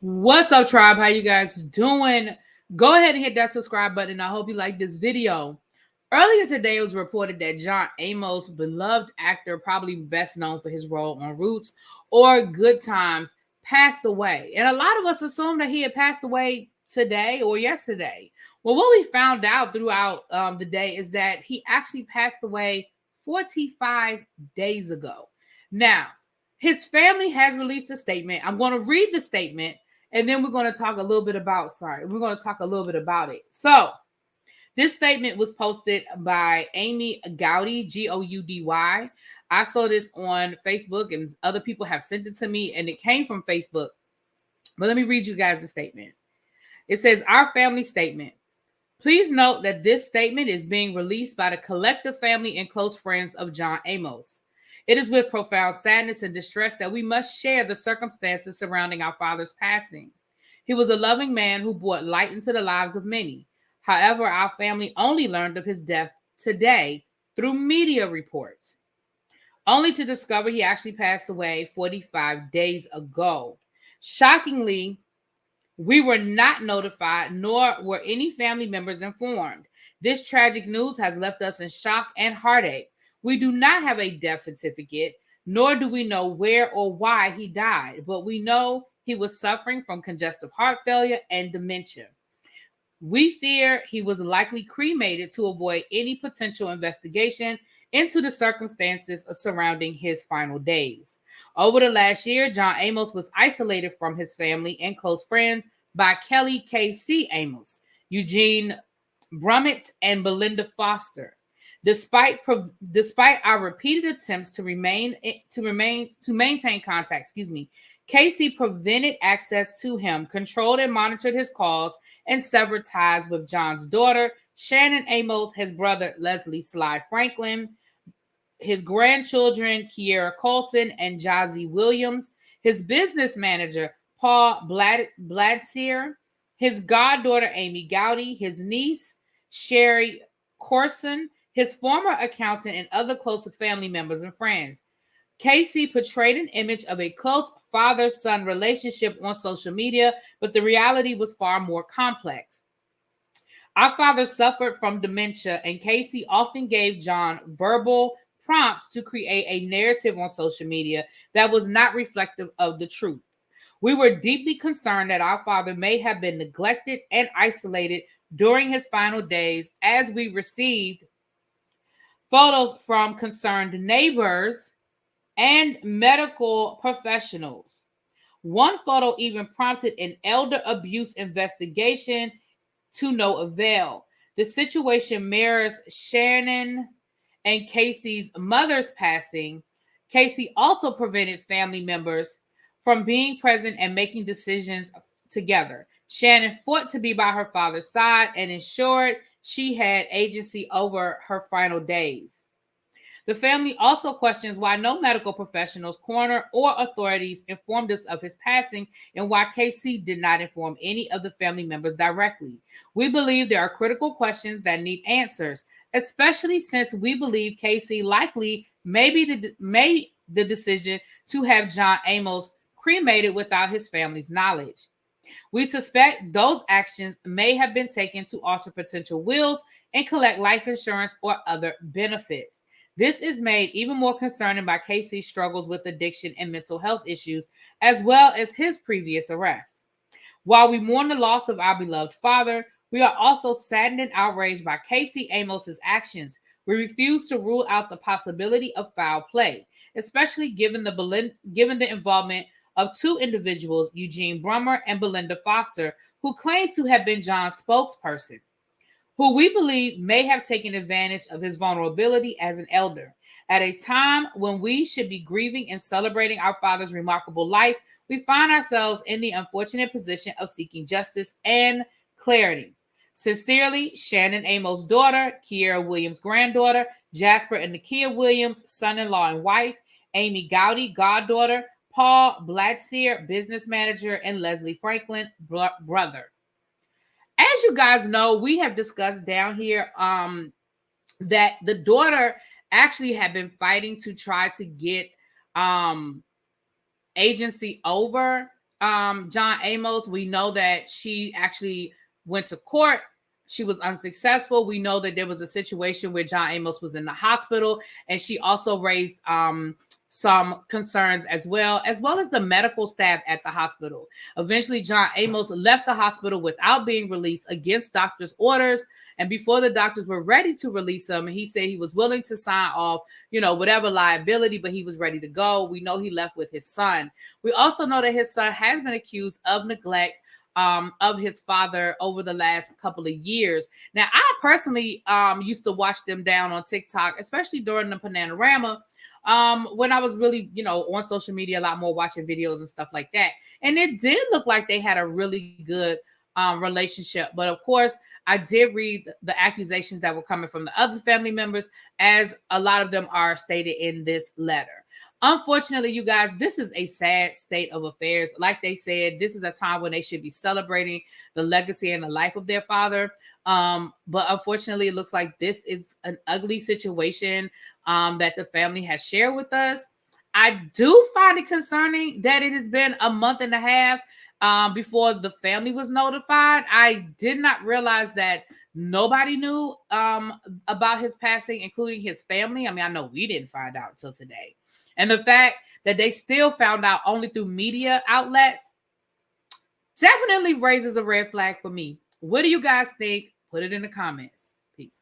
What's up, tribe? How you guys doing? Go ahead and hit that subscribe button. I hope you like this video. Earlier today, it was reported that John Amos, beloved actor, probably best known for his role on Roots or Good Times, passed away. And a lot of us assumed that he had passed away today or yesterday. Well, what we found out throughout the day is that he actually passed away 45 days ago. Now, his family has released a statement. I'm going to read the statement and then we're going to talk a little bit about, it. So, this statement was posted by Amy Gowdy, Goudy. I saw this on Facebook and other people have sent it to me and it came from Facebook. But let me read you guys the statement. It says, "Our family statement. Please note that this statement is being released by the collective family and close friends of John Amos. It is with profound sadness and distress that we must share the circumstances surrounding our father's passing. He was a loving man who brought light into the lives of many. However, our family only learned of his death today through media reports, only to discover he actually passed away 45 days ago. Shockingly, we were not notified, nor were any family members informed. This tragic news has left us in shock and heartache. We do not have a death certificate, nor do we know where or why he died, but we know he was suffering from congestive heart failure and dementia. We fear he was likely cremated to avoid any potential investigation into the circumstances surrounding his final days. Over the last year, John Amos was isolated from his family and close friends by Kelly K.C. Amos, Eugene Brummett, and Belinda Foster. Despite our repeated attempts to maintain contact, Casey prevented access to him, controlled and monitored his calls, and severed ties with John's daughter, Shannon Amos, his brother, Leslie Sly Franklin, his grandchildren, Kiera Colson and Jazzy Williams, his business manager, Paul Bladseer, his goddaughter, Amy Gowdy, his niece, Sherry Corson, his former accountant, and other close family members and friends. Casey portrayed an image of a close father-son relationship on social media, but the reality was far more complex. Our father suffered from dementia, and Casey often gave John verbal prompts to create a narrative on social media that was not reflective of the truth. We were deeply concerned that our father may have been neglected and isolated during his final days, as we received photos from concerned neighbors and medical professionals. One photo even prompted an elder abuse investigation to no avail. The situation mirrors Shannon and Casey's mother's passing. Casey also prevented family members from being present and making decisions together. Shannon fought to be by her father's side and ensured she had agency over her final days. The family also questions why no medical professionals, coroner, or authorities informed us of his passing and why Casey did not inform any of the family members directly. We believe there are critical questions that need answers, especially since we believe Casey likely made the decision to have John Amos cremated without his family's knowledge. We suspect those actions may have been taken to alter potential wills and collect life insurance or other benefits. This is made even more concerning by Casey's struggles with addiction and mental health issues, as well as his previous arrest. While we mourn the loss of our beloved father, we are also saddened and outraged by Casey Amos's actions. We refuse to rule out the possibility of foul play, especially given the involvement of two individuals, Eugene Brummer and Belinda Foster, who claim to have been John's spokesperson, who we believe may have taken advantage of his vulnerability as an elder. At a time when we should be grieving and celebrating our father's remarkable life, we find ourselves in the unfortunate position of seeking justice and clarity. Sincerely, Shannon Amos' daughter, Kiera Williams' granddaughter, Jasper and Nakia Williams, son-in-law and wife, Amy Gowdy, goddaughter, Paul Bladseer, business manager, and Leslie Franklin, brother. As you guys know, we have discussed down here that the daughter actually had been fighting to try to get agency over John Amos, we know that she actually went to court. She was unsuccessful. We know that there was a situation where John Amos was in the hospital, and she also raised some concerns as well as the medical staff at the hospital. Eventually, John Amos left the hospital without being released against doctors' orders. And before the doctors were ready to release him, he said he was willing to sign off, whatever liability, but he was ready to go. We know he left with his son. We also know that his son has been accused of neglect of his father over the last couple of years. Now, I personally used to watch them down on TikTok, especially during the Panorama, when I was really, on social media a lot more, watching videos and stuff like that. And it did look like they had a really good relationship. But of course, I did read the accusations that were coming from the other family members, as a lot of them are stated in this letter. Unfortunately, you guys, this is a sad state of affairs. Like they said, this is a time when they should be celebrating the legacy and the life of their father. But unfortunately, it looks like this is an ugly situation that the family has shared with us. I do find it concerning that it has been a month and a half before the family was notified. I did not realize that nobody knew about his passing, including his family. I mean, I know we didn't find out until today. And the fact that they still found out only through media outlets definitely raises a red flag for me. What do you guys think? Put it in the comments. Peace.